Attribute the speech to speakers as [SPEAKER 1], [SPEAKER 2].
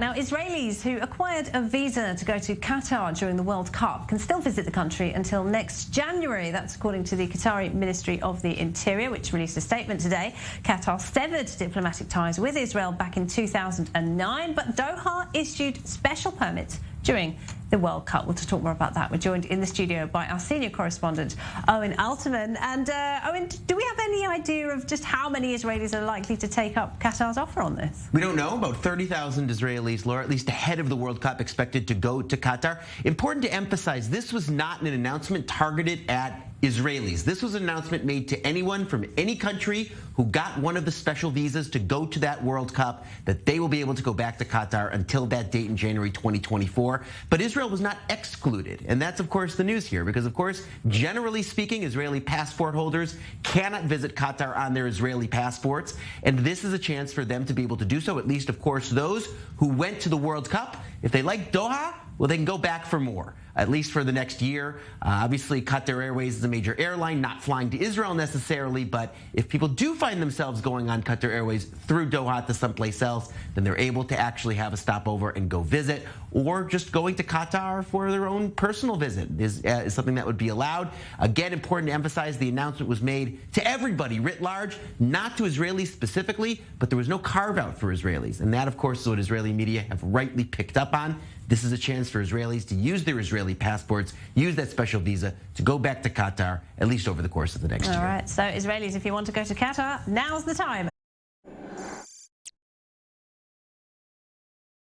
[SPEAKER 1] Now, Israelis who acquired a visa to go to Qatar during the World Cup can still visit the country until next January. That's according to the Qatari Ministry of the Interior, which released a statement today. Qatar severed diplomatic ties with Israel back in 2009, but Doha issued special permits during the World Cup. Well, to talk more about that, we're joined in the studio by our senior correspondent, Owen Altman. And Owen, do we have any idea of just how many Israelis are likely to take up Qatar's offer on this?
[SPEAKER 2] We don't know. About 30,000 Israelis, Laura, at least ahead of the World Cup, expected to go to Qatar. Important to emphasize, this was not an announcement targeted at Israelis. This was an announcement made to anyone from any country who got one of the special visas to go to that World Cup, that they will be able to go back to Qatar until that date in January 2024. But Israel was not excluded. And that's, of course, the news here, because, of course, generally speaking, Israeli passport holders cannot visit Qatar on their Israeli passports. And this is a chance for them to be able to do so, at least, of course, those who went to the World Cup. If they like Doha, well, they can go back for more, at least for the next year. Obviously, Qatar Airways is a major airline, not flying to Israel necessarily, but if people do find themselves going on Qatar Airways through Doha to someplace else, then they're able to actually have a stopover and go visit, or just going to Qatar for their own personal visit is something that would be allowed. Again, important to emphasize, the announcement was made to everybody writ large, not to Israelis specifically, but there was no carve-out for Israelis. And that, of course, is what Israeli media have rightly picked up on. This is a chance for Israelis to use their Israeli passports, use that special visa to go back to Qatar, at least over the course of the next year.
[SPEAKER 1] All right, so Israelis, if you want to go to Qatar, now's the time.